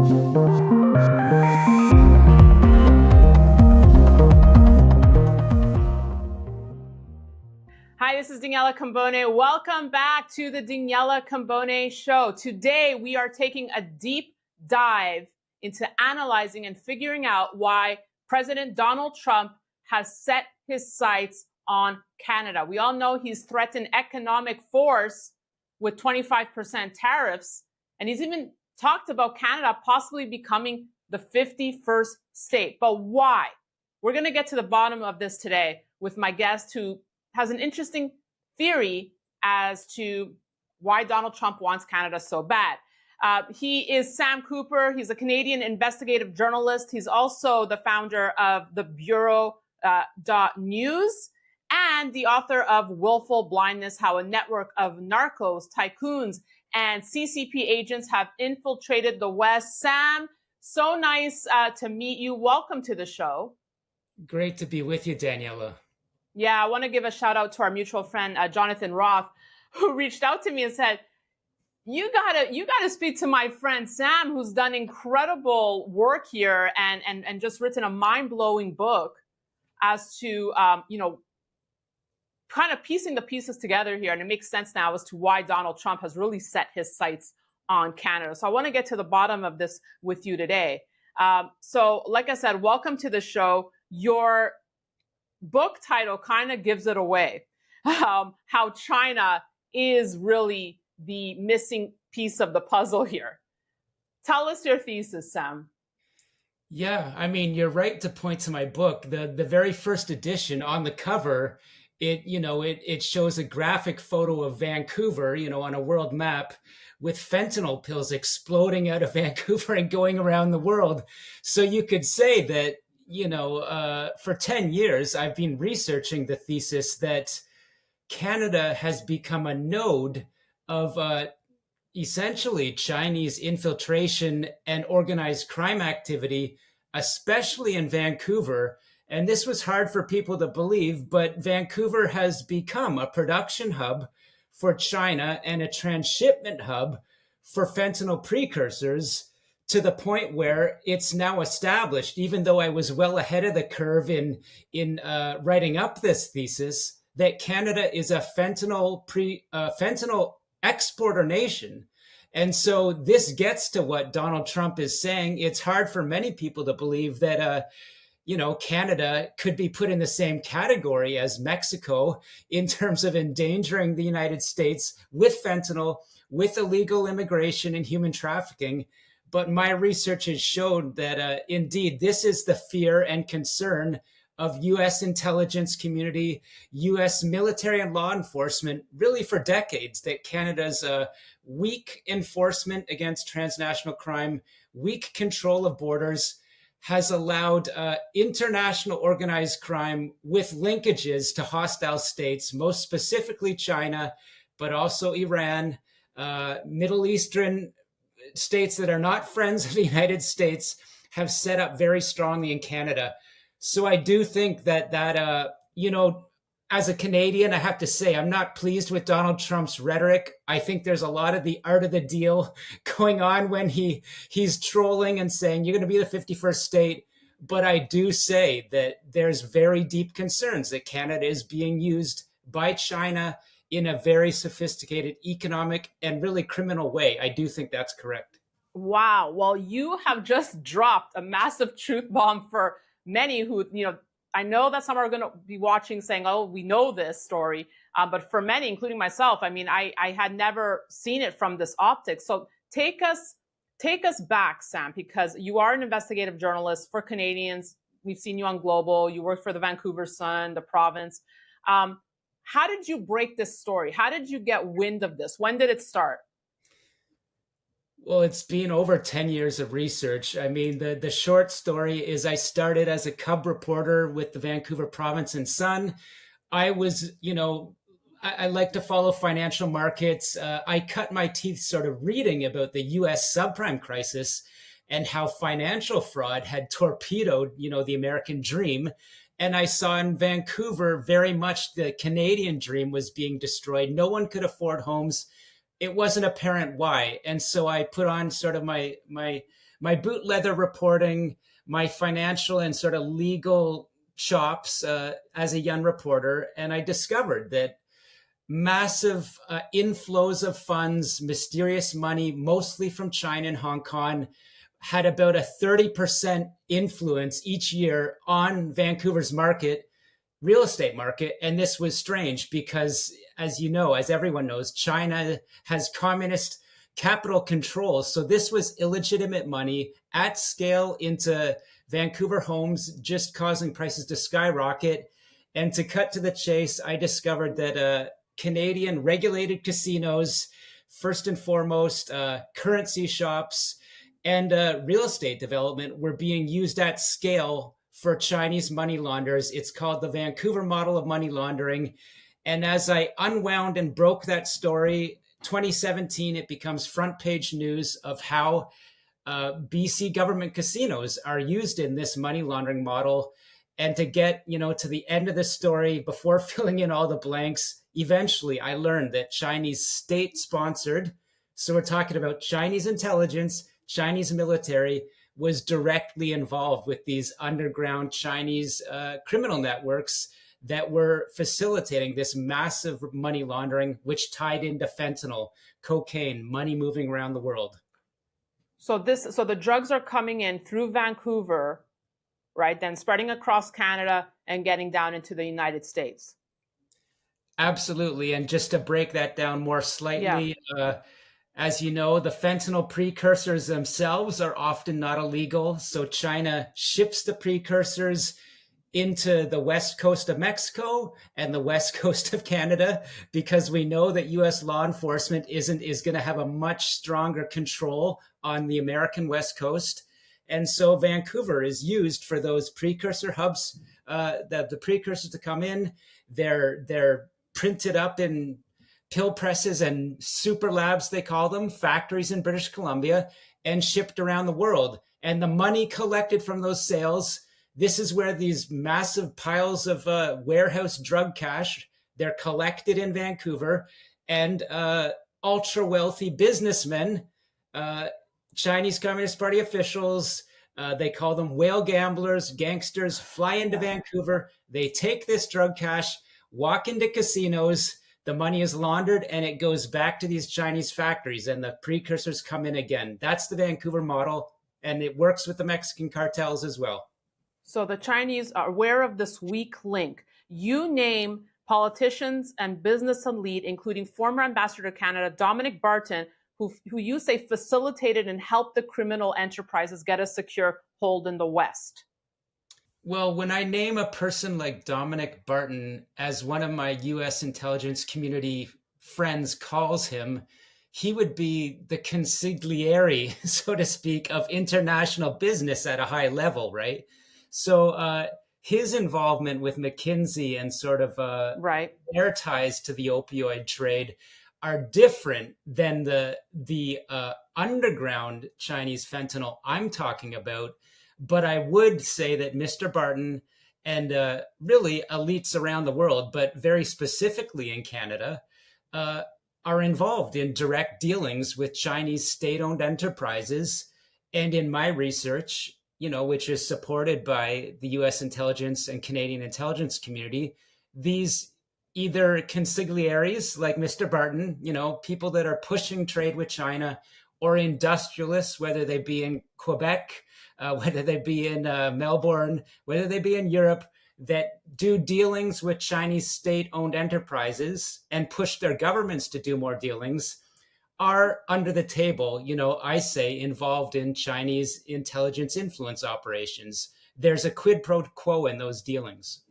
Hi, this is Daniela Cambone. Welcome back to the Daniela Cambone Show. Today, we are taking a deep dive into analyzing and figuring out why President Donald Trump has set his sights on Canada. We all know he's threatened economic force with 25% tariffs, and he's even talked about Canada possibly becoming the 51st state. But why? We're going to get to the bottom of this today with my guest who has an interesting theory as to why Donald Trump wants Canada so bad. He is Sam Cooper. He's a Canadian investigative journalist. He's also the founder of the Bureau.news and the author of Willful Blindness, How a Network of Narcos, Tycoons, and CCP agents have infiltrated the West. Sam, so nice to meet you. Welcome to the show. Great to be with you, Daniela. Yeah, I want to give a shout out to our mutual friend, Jonathan Roth, who reached out to me and said, you gotta speak to my friend Sam, who's done incredible work here and just written a mind-blowing book as to, kind of piecing the pieces together here. And it makes sense now as to why Donald Trump has really set his sights on Canada. So I want to get to the bottom of this with you today. So like I said, welcome to the show. Your book title kind of gives it away, how China is really the missing piece of the puzzle here. Tell us your thesis, Sam. Yeah, I mean, you're right to point to my book. The very first edition, on the cover, it shows a graphic photo of Vancouver, on a world map, with fentanyl pills exploding out of Vancouver and going around the world. So you could say that, for 10 years, I've been researching the thesis that Canada has become a node of essentially Chinese infiltration and organized crime activity, especially in Vancouver. And this was hard for people to believe, but Vancouver has become a production hub for China and a transshipment hub for fentanyl precursors, to the point where it's now established, even though I was well ahead of the curve in writing up this thesis, that Canada is a fentanyl exporter nation. And so this gets to what Donald Trump is saying. It's hard for many people to believe that, Canada could be put in the same category as Mexico in terms of endangering the United States with fentanyl, with illegal immigration and human trafficking. But my research has shown that indeed, this is the fear and concern of U.S. intelligence community, U.S. military and law enforcement, really for decades, that Canada's weak enforcement against transnational crime, weak control of borders, has allowed international organized crime with linkages to hostile states, most specifically China, but also Iran, Middle Eastern states that are not friends of the United States, have set up very strongly in Canada. So I do think that as a Canadian, I have to say, I'm not pleased with Donald Trump's rhetoric. I think there's a lot of the art of the deal going on when he's trolling and saying, you're going to be the 51st state. But I do say that there's very deep concerns that Canada is being used by China in a very sophisticated economic and really criminal way. I do think that's correct. Wow. Well, you have just dropped a massive truth bomb for many who, I know that some are going to be watching saying, oh, we know this story. But for many, including myself, I had never seen it from this optic. So take us back, Sam, because you are an investigative journalist for Canadians. We've seen you on Global. You work for the Vancouver Sun, the province. How did you break this story? How did you get wind of this? When did it start? Well, it's been over 10 years of research. I mean, the short story is I started as a cub reporter with the Vancouver Province and Sun. I was, I like to follow financial markets. I cut my teeth sort of reading about the US subprime crisis and how financial fraud had torpedoed, the American dream. And I saw in Vancouver very much the Canadian dream was being destroyed. No one could afford homes. It wasn't apparent why. And so I put on sort of my my boot leather reporting, my financial and sort of legal chops as a young reporter, and I discovered that massive inflows of funds, mysterious money, mostly from China and Hong Kong, had about a 30% influence each year on Vancouver's real estate market. And this was strange because, as you know, as everyone knows, China has communist capital control. So this was illegitimate money at scale into Vancouver homes, just causing prices to skyrocket. And to cut to the chase, I discovered that Canadian regulated casinos, first and foremost, currency shops, and real estate development were being used at scale for Chinese money launderers. It's called the Vancouver model of money laundering. And as I unwound and broke that story, 2017, it becomes front page news of how BC government casinos are used in this money laundering model. And to get, to the end of the story, before filling in all the blanks, eventually I learned that Chinese state sponsored, so we're talking about Chinese intelligence, Chinese military, was directly involved with these underground Chinese criminal networks that were facilitating this massive money laundering, which tied into fentanyl, cocaine, money moving around the world. So the drugs are coming in through Vancouver, right? Then spreading across Canada and getting down into the United States. Absolutely. And just to break that down more slightly, as you know, the fentanyl precursors themselves are often not illegal. So China ships the precursors into the west coast of Mexico and the west coast of Canada, because we know that U.S. law enforcement is going to have a much stronger control on the American west coast. And so Vancouver is used for those precursor hubs, the precursors to come in. They're printed up in pill presses and super labs, they call them, factories in British Columbia, and shipped around the world. And the money collected from those sales, this is where these massive piles of warehouse drug cash, they're collected in Vancouver, and ultra wealthy businessmen, Chinese Communist Party officials, they call them whale gamblers, gangsters, fly into Vancouver. They take this drug cash, walk into casinos, the money is laundered, and it goes back to these Chinese factories, and the precursors come in again. That's the Vancouver model, and it works with the Mexican cartels as well. So the Chinese are aware of this weak link. You name politicians and business elite, including former ambassador to Canada, Dominic Barton, who you say facilitated and helped the criminal enterprises get a secure hold in the West. Well, when I name a person like Dominic Barton, as one of my U.S. intelligence community friends calls him, he would be the consigliere, so to speak, of international business at a high level, right? So his involvement with McKinsey and sort of their ties to the opioid trade are different than the underground Chinese fentanyl I'm talking about. But I would say that Mr. Barton and really elites around the world, but very specifically in Canada, are involved in direct dealings with Chinese state-owned enterprises. And in my research, which is supported by the U.S. intelligence and Canadian intelligence community, these either consiglieres like Mr. Barton, people that are pushing trade with China, or industrialists, whether they be in Quebec, whether they be in Melbourne, whether they be in Europe, that do dealings with Chinese state-owned enterprises and push their governments to do more dealings, are under the table, I say, involved in Chinese intelligence influence operations. There's a quid pro quo in those dealings.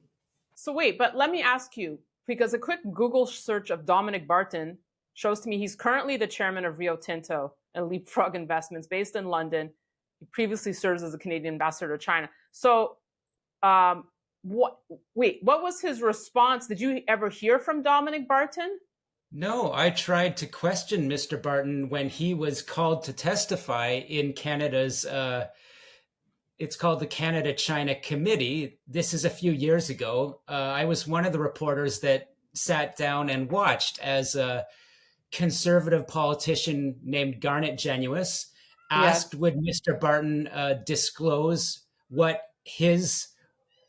So wait, but let me ask you, because a quick Google search of Dominic Barton shows to me he's currently the chairman of Rio Tinto and Leapfrog Investments based in London. He previously serves as a Canadian ambassador to China. So what was his response? Did you ever hear from Dominic Barton? No, I tried to question Mr. Barton when he was called to testify in Canada's, it's called the Canada-China Committee. This is a few years ago. I was one of the reporters that sat down and watched as a conservative politician named Garnet Genuis Yes. asked would Mr. Barton disclose what his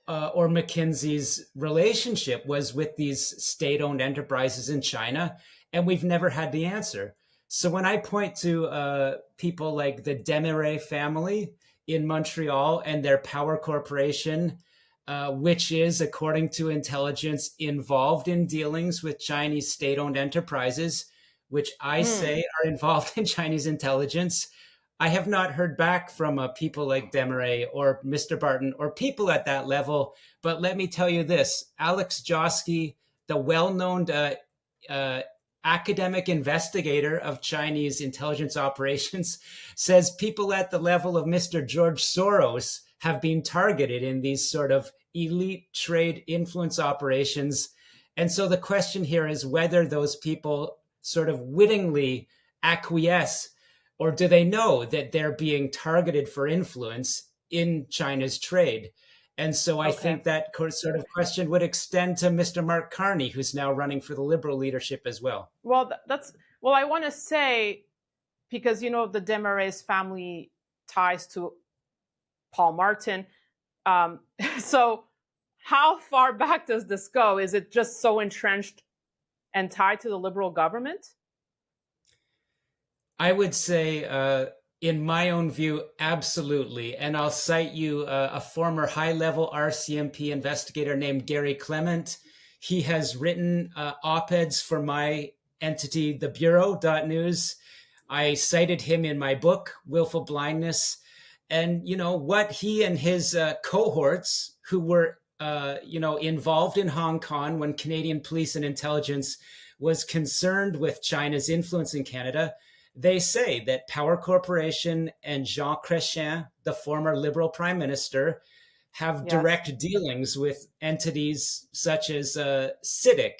or McKinsey's relationship was with these state-owned enterprises in China, and we've never had the answer. So when I point to people like the Desmarais family in Montreal and their power corporation, which is, according to intelligence, involved in dealings with Chinese state-owned enterprises, which I say are involved in Chinese intelligence, I have not heard back from people like Desmarais or Mr. Barton or people at that level. But let me tell you this, Alex Josky, the well-known academic investigator of Chinese intelligence operations, says people at the level of Mr. George Soros have been targeted in these sort of elite trade influence operations. And so the question here is whether those people sort of wittingly acquiesce, or do they know that they're being targeted for influence in China's trade? And so I think that sort of question would extend to Mr. Mark Carney, who's now running for the Liberal leadership as well. Well, I want to say, because you know the Desmarais family ties to Paul Martin. So how far back does this go? Is it just so entrenched and tied to the Liberal government? I would say, in my own view, absolutely. And I'll cite you a former high-level RCMP investigator named Gary Clement. He has written op-eds for my entity, the Bureau.news. I cited him in my book, Willful Blindness. And, you know, what he and his cohorts who were, involved in Hong Kong when Canadian police and intelligence was concerned with China's influence in Canada, they say that Power Corporation and Jean Chrétien, the former Liberal Prime Minister, have direct dealings with entities such as CITIC,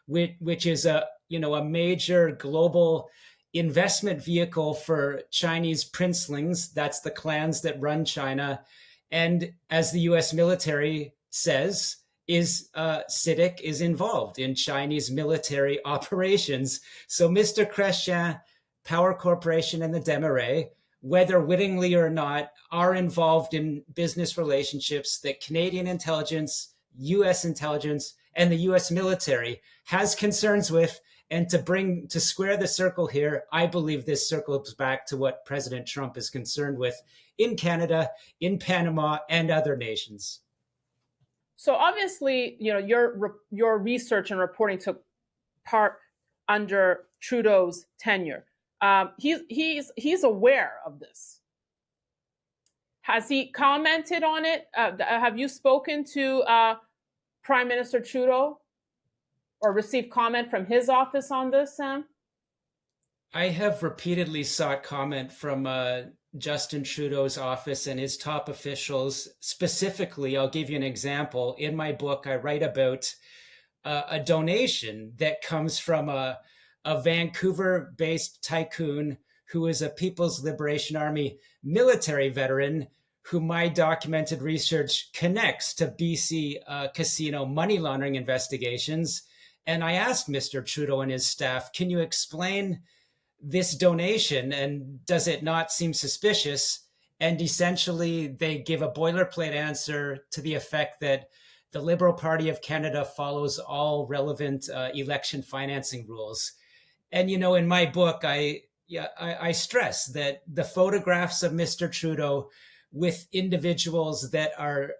which is a major global investment vehicle for Chinese princelings. That's the clans that run China. And as the US military says, CITIC is involved in Chinese military operations. So Mr. Chrétien, Power Corporation, and the Desmarais, whether wittingly or not, are involved in business relationships that Canadian intelligence, US intelligence, and the US military has concerns with. And to square the circle here, I believe this circles back to what President Trump is concerned with in Canada, in Panama, and other nations. So obviously, you know, your research and reporting took part under Trudeau's tenure. He's aware of this. Has he commented on it? Have you spoken to Prime Minister Trudeau or received comment from his office on this, Sam? I have repeatedly sought comment from Justin Trudeau's office and his top officials. Specifically, I'll give you an example. In my book, I write about a donation that comes from a Vancouver-based tycoon who is a People's Liberation Army military veteran who my documented research connects to BC casino money laundering investigations. And I asked Mr. Trudeau and his staff, can you explain this donation and does it not seem suspicious? And essentially they give a boilerplate answer to the effect that the Liberal Party of Canada follows all relevant election financing rules. And, you know, in my book, I stress that the photographs of Mr. Trudeau with individuals that are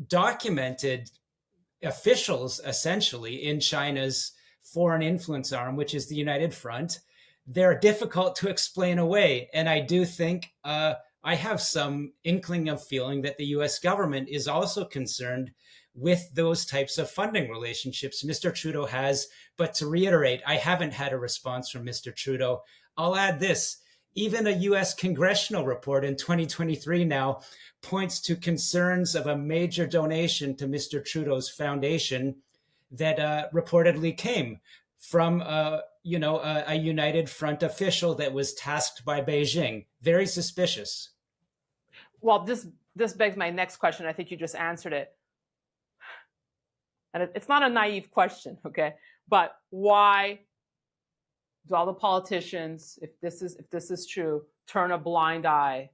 documented officials, essentially, in China's foreign influence arm, which is the United Front, they're difficult to explain away. And I do think I have some inkling of feeling that the US government is also concerned with those types of funding relationships Mr. Trudeau has. But to reiterate, I haven't had a response from Mr. Trudeau. I'll add this. Even a US congressional report in 2023 now points to concerns of a major donation to Mr. Trudeau's foundation that reportedly came from a United Front official that was tasked by Beijing. Very suspicious. Well, this begs my next question. I think you just answered it. And it's not a naive question, okay? But why do all the politicians, if this is true, turn a blind eye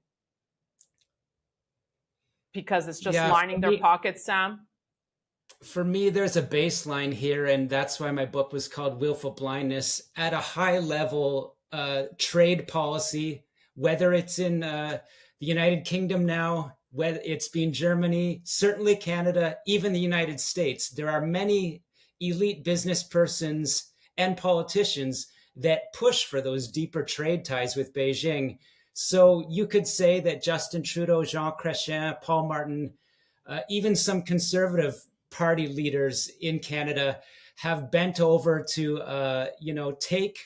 because it's just Yeah, lining their pockets, Sam? for me, there's a baseline here, and that's why my book was called Willful Blindness. At a high level, trade policy, whether it's in the United Kingdom now, whether it's been Germany, certainly Canada, even the United States, there are many elite business persons and politicians that push for those deeper trade ties with Beijing. So you could say that Justin Trudeau, Jean Chrétien, Paul Martin, even some conservative party leaders in Canada have bent over to, take,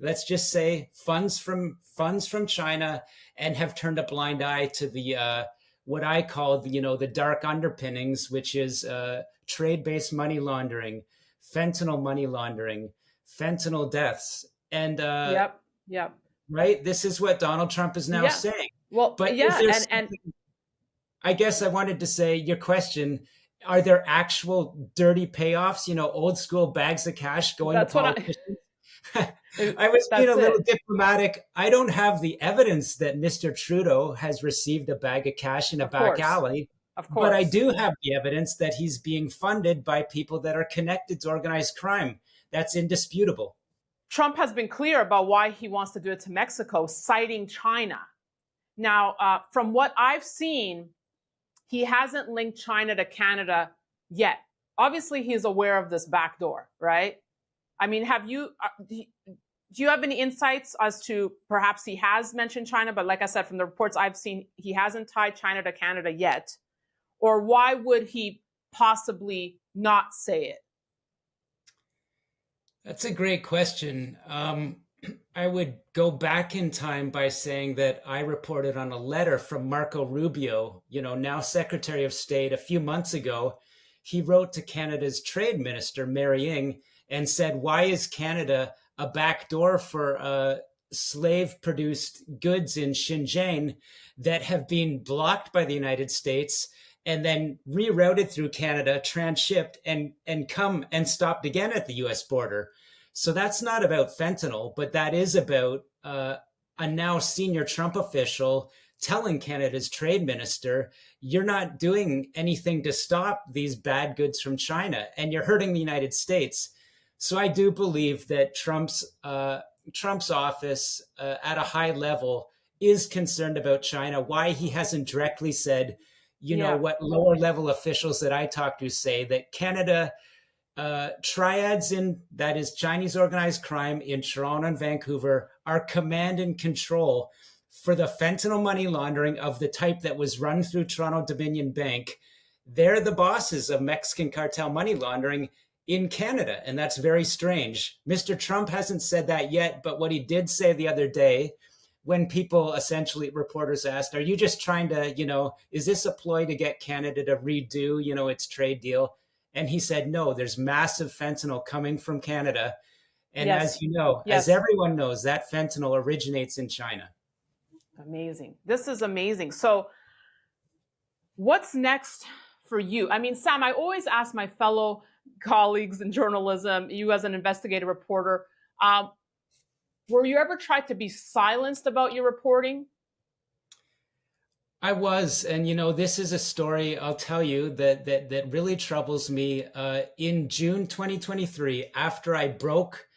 let's just say, funds from China, and have turned a blind eye to the what I call the dark underpinnings, which is trade-based money laundering, fentanyl money laundering, fentanyl deaths, and Yep. right. This is what Donald Trump is now saying. Well, but yeah, and I guess I wanted to say your question. Are there actual dirty payoffs? Old school bags of cash going to politicians? I was being a little diplomatic. I don't have the evidence that Mr. Trudeau has received a bag of cash in a back alley. Of course. But I do have the evidence that he's being funded by people that are connected to organized crime. That's indisputable. Trump has been clear about why he wants to do it to Mexico, citing China. Now, from what I've seen, he hasn't linked China to Canada yet. Obviously, he's aware of this backdoor, right? I mean, do you have any insights as to perhaps he has mentioned China? But like I said, from the reports I've seen, he hasn't tied China to Canada yet. Or why would he possibly not say it? That's a great question. I would go back in time by saying that I reported on a letter from Marco Rubio, now Secretary of State, a few months ago. He wrote to Canada's Trade Minister, Mary Ng, and said, why is Canada a backdoor for slave-produced goods in Xinjiang that have been blocked by the United States and then rerouted through Canada, transshipped, and come and stopped again at the U.S. border? So that's not about fentanyl, but that is about a now senior Trump official telling Canada's trade minister, you're not doing anything to stop these bad goods from China, and you're hurting the United States. So I do believe that Trump's office at a high level is concerned about China. Why he hasn't directly said, what lower level officials that I talk to say, that Canada triads that is Chinese organized crime in Toronto and Vancouver, are command and control for the fentanyl money laundering of the type that was run through Toronto Dominion Bank. They're the bosses of Mexican cartel money laundering in Canada, and that's very strange. Mr. Trump hasn't said that yet, but what he did say the other day, when reporters asked, are you just trying to, is this a ploy to get Canada to redo, its trade deal? And he said, no, there's massive fentanyl coming from Canada. And as you know, as everyone knows, that fentanyl originates in China. Amazing. This is amazing. So what's next for you? I mean, Sam, I always ask my fellow colleagues in journalism, you as an investigative reporter, were you ever tried to be silenced about your reporting? I was, and this is a story I'll tell you that really troubles me. In June 2023, after I broke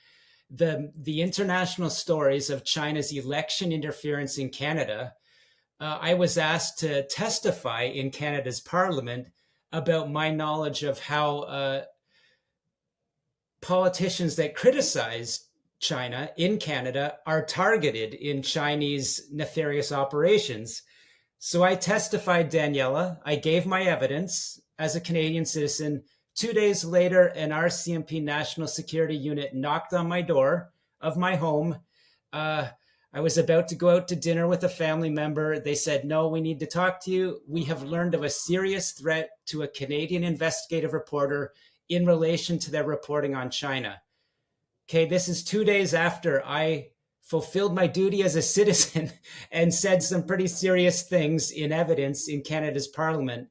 the international stories of China's election interference in Canada, I was asked to testify in Canada's Parliament about my knowledge of how politicians that criticize China in Canada are targeted in Chinese nefarious operations. So I testified, Daniela. I gave my evidence as a Canadian citizen. 2 days later, an RCMP National Security Unit knocked on my door of my home. I was about to go out to dinner with a family member. They said, no, we need to talk to you. We have learned of a serious threat to a Canadian investigative reporter in relation to their reporting on China. Okay, this is 2 days after I fulfilled my duty as a citizen and said some pretty serious things in evidence in Canada's Parliament.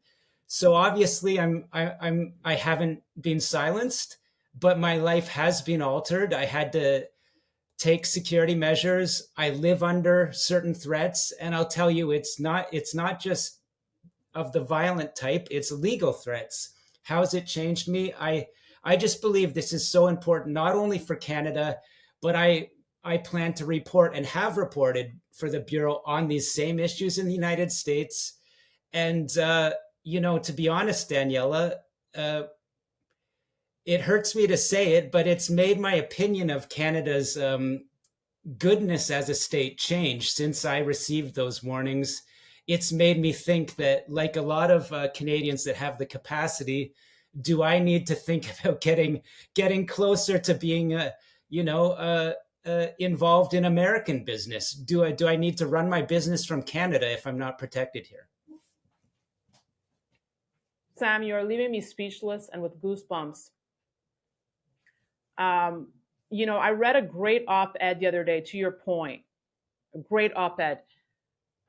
So obviously I haven't been silenced, but my life has been altered. I had to take security measures. I live under certain threats, and I'll tell you, it's not just of the violent type, it's legal threats. How has it changed me? I just believe this is so important, not only for Canada, but I plan to report and have reported for the Bureau on these same issues in the United States. And, to be honest, Daniela, it hurts me to say it, but it's made my opinion of Canada's goodness as a state change since I received those warnings. It's made me think that, like a lot of Canadians that have the capacity, do I need to think about getting closer to being, involved in American business? Do I need to run my business from Canada if I'm not protected here? Sam, you are leaving me speechless and with goosebumps. I read a great op-ed the other day, to your point, a great op-ed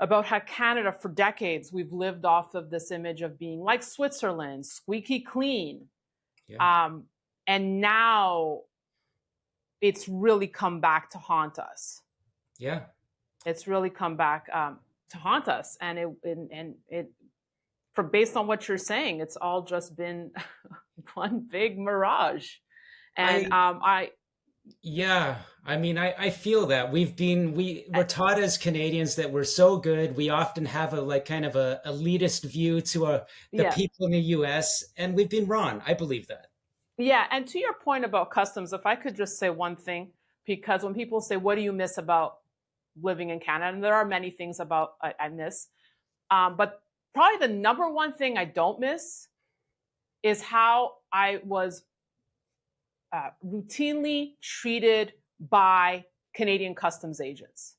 about how Canada, for decades, we've lived off of this image of being like Switzerland, squeaky clean. Yeah. And now it's really come back to haunt us. Yeah. It's really come back to haunt us. And based on what you're saying, it's all just been one big mirage. And I feel that we're taught as Canadians that we're so good. We often have a kind of a elitist view to the people in the US, and we've been wrong. I believe that. Yeah. And to your point about customs, if I could just say one thing, because when people say, what do you miss about living in Canada? And there are many things about I miss, but probably the number one thing I don't miss is how I was routinely treated by Canadian customs agents.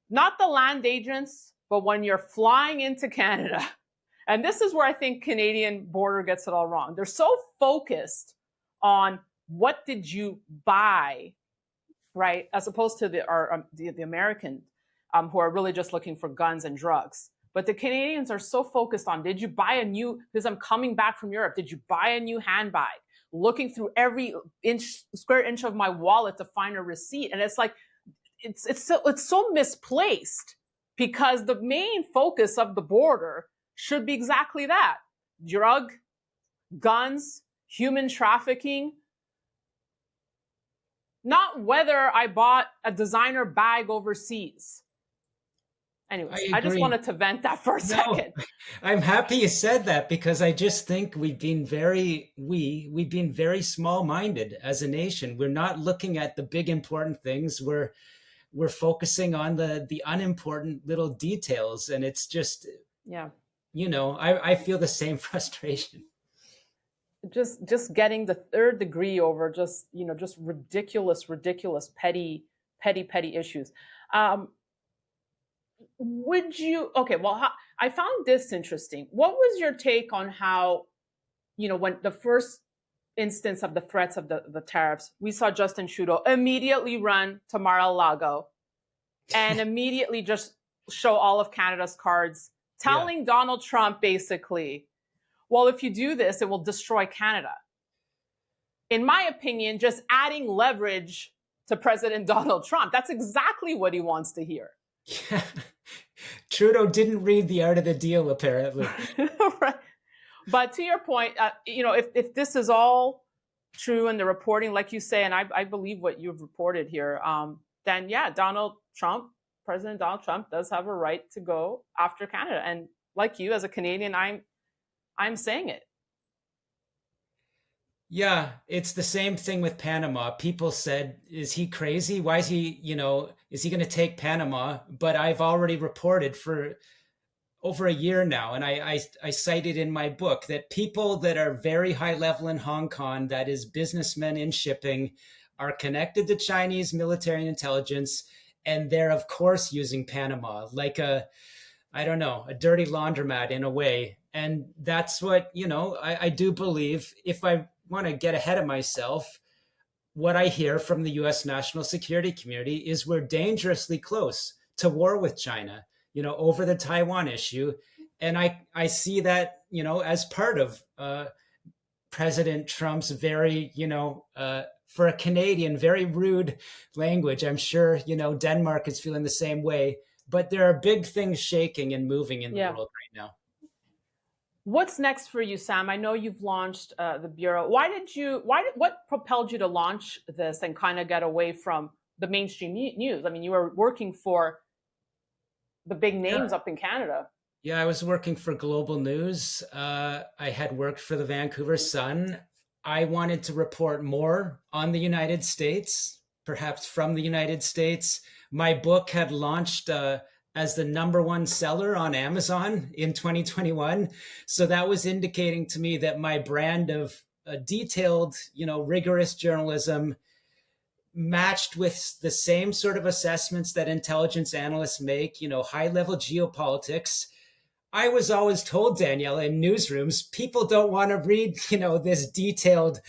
Not the land agents, but when you're flying into Canada. And this is where I think Canadian border gets it all wrong. They're so focused on what did you buy, right? As opposed to the American who are really just looking for guns and drugs. But the Canadians are so focused on, did you buy because I'm coming back from Europe, did you buy a new handbag? Looking through every square inch of my wallet to find a receipt. And it's like, it's so misplaced, because the main focus of the border should be exactly that: drug, guns, human trafficking. Not whether I bought a designer bag overseas. Anyways, I just wanted to vent that for a second. I'm happy you said that, because I just think we've been very small-minded as a nation. We're not looking at the big important things. We're focusing on the unimportant little details, and it's just I feel the same frustration. Just getting the third degree over just ridiculous petty issues. I found this interesting. What was your take on how, when the first instance of the threats of the tariffs, we saw Justin Trudeau immediately run to Mar-a-Lago and immediately just show all of Canada's cards, telling Donald Trump basically, well, if you do this, it will destroy Canada. In my opinion, just adding leverage to President Donald Trump. That's exactly what he wants to hear. Yeah. Trudeau didn't read The Art of the Deal, apparently. Right. But to your point, if this is all true and the reporting, like you say, and I believe what you've reported here, then President Donald Trump does have a right to go after Canada. And like you, as a Canadian, I'm saying it. Yeah, it's the same thing with Panama. People said, is he crazy? Why is he, is he going to take Panama? But I've already reported for over a year now, and I cited in my book that people that are very high level in Hong Kong, that is businessmen in shipping, are connected to Chinese military intelligence, and they're of course using Panama like a dirty laundromat in a way. And that's what, I do believe, if I want to get ahead of myself, what I hear from the US national security community is we're dangerously close to war with China, over the Taiwan issue. And I see that, as part of President Trump's very, for a Canadian, very rude language. I'm sure, Denmark is feeling the same way, but there are big things shaking and moving in the Yeah. world right now. What's next for you, Sam? I know you've launched the Bureau. What propelled you to launch this and kind of get away from the mainstream news? I mean, you were working for the big names up in Canada. Yeah, I was working for Global News. I had worked for the Vancouver Sun. I wanted to report more on the United States, perhaps from the United States. My book had launched as the #1 seller on Amazon in 2021. So that was indicating to me that my brand of detailed, rigorous journalism matched with the same sort of assessments that intelligence analysts make, high level geopolitics. I was always told, Danielle, in newsrooms, people don't want to read, this detailed,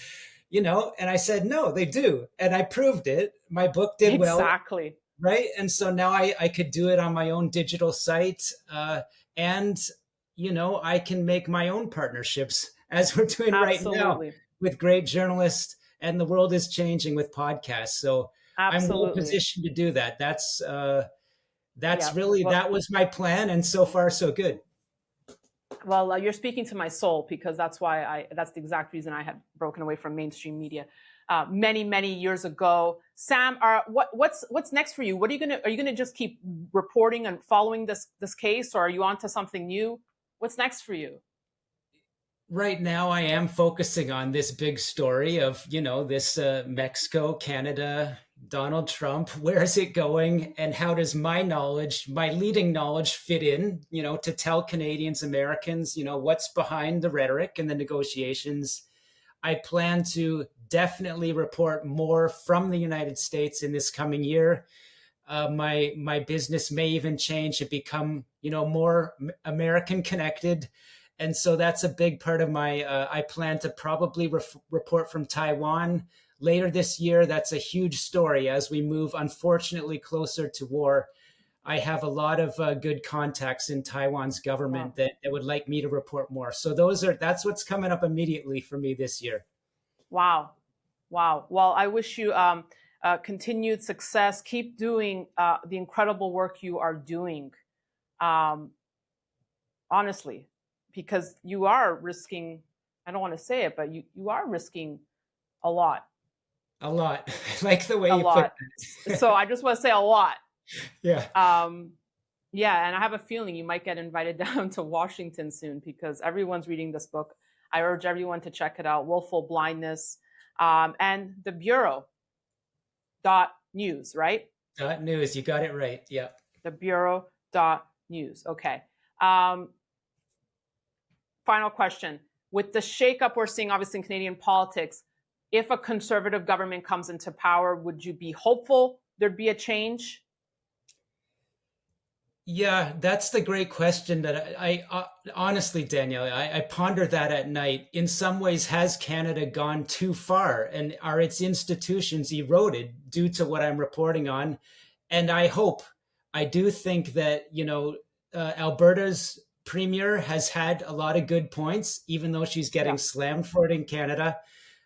and I said, no, they do. And I proved it. My book did well. Exactly. Right. And so now I could do it on my own digital site. And, I can make my own partnerships as we're doing Absolutely. right now with great journalists. And the world is changing with podcasts. So I'm well positioned to do that. That was my plan. And so far, so good. Well, you're speaking to my soul, because that's the exact reason I had broken away from mainstream media many years ago. Sam, what's next for you? Are you gonna just keep reporting and following this case, or are you onto something new? What's next for you? Right now, I am focusing on this big story of, this Mexico, Canada, Donald Trump. Where is it going? And how does my leading knowledge fit in, to tell Canadians, Americans, what's behind the rhetoric and the negotiations. I plan to definitely report more from the United States in this coming year. My business may even change and become, more American connected. And so that's a big part of my, I plan to probably report from Taiwan later this year. That's a huge story as we move, unfortunately, closer to war. I have a lot of good contacts in Taiwan's government that would like me to report more. So that's what's coming up immediately for me this year. Wow. Well, I wish you continued success. Keep doing the incredible work you are doing. Honestly, because you are risking, I don't want to say it, but you are risking a lot. A lot. I like the way you put it. So I just want to say a lot. Yeah. Yeah, and I have a feeling you might get invited down to Washington soon, because everyone's reading this book. I urge everyone to check it out, Willful Blindness, and the Bureau.news, right? .news, you got it right, yeah. The Bureau.news, okay. Final question. With the shakeup we're seeing, obviously, in Canadian politics, if a conservative government comes into power, would you be hopeful there'd be a change? Yeah, that's the great question that I honestly, Danielle, I ponder that at night. In some ways, has Canada gone too far, and are its institutions eroded due to what I'm reporting on? And I do think that, Alberta's premier has had a lot of good points, even though she's getting slammed for it in Canada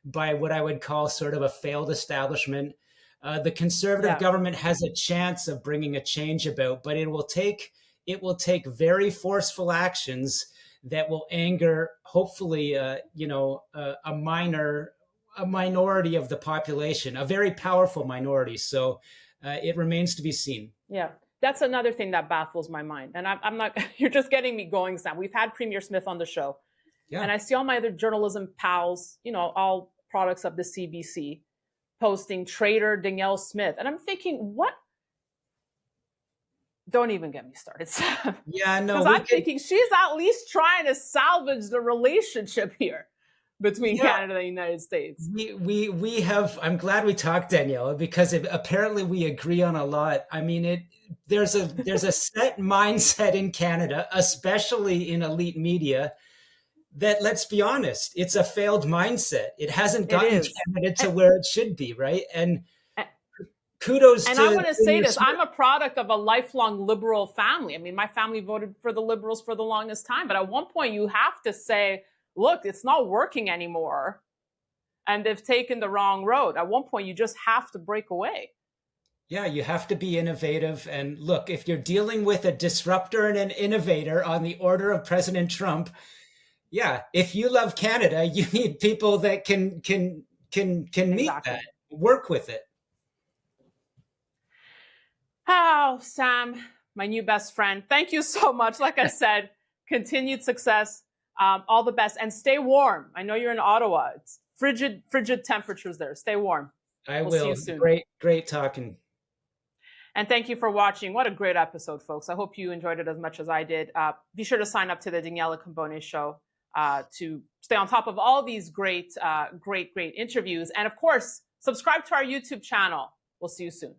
by what I would call sort of a failed establishment. The conservative government has a chance of bringing a change about, but it will take very forceful actions that will anger, hopefully, a minority of the population, a very powerful minority. So it remains to be seen. Yeah. That's another thing that baffles my mind. And I'm not, you're just getting me going, Sam. We've had Premier Smith on the show. Yeah. And I see all my other journalism pals, all products of the CBC, posting traitor Danielle Smith. And I'm thinking, what? Don't even get me started, Sam. Yeah, no. Because I'm thinking she's at least trying to salvage the relationship here between Canada and the United States. We have, I'm glad we talked, Danielle, because apparently we agree on a lot. I mean, there's a set mindset in Canada, especially in elite media, that, let's be honest, it's a failed mindset. It hasn't gotten Canada to where it should be, right? And kudos and to... And I'm going to say this, I'm a product of a lifelong liberal family. I mean, my family voted for the Liberals for the longest time, but at one point you have to say, look, it's not working anymore. and they've taken the wrong road. At one point, you just have to break away. Yeah, you have to be innovative. And look, if you're dealing with a disruptor and an innovator on the order of President Trump, yeah, if you love Canada, you need people that can meet that, work with it. Oh, Sam, my new best friend. Thank you so much. Like I said, continued success. All the best, and stay warm. I know you're in Ottawa. It's frigid temperatures there. Stay warm. I we'll will. See you soon. Great talking. And thank you for watching. What a great episode, folks. I hope you enjoyed it as much as I did. Be sure to sign up to the Daniela Cambone Show to stay on top of all these great interviews. And of course, subscribe to our YouTube channel. We'll see you soon.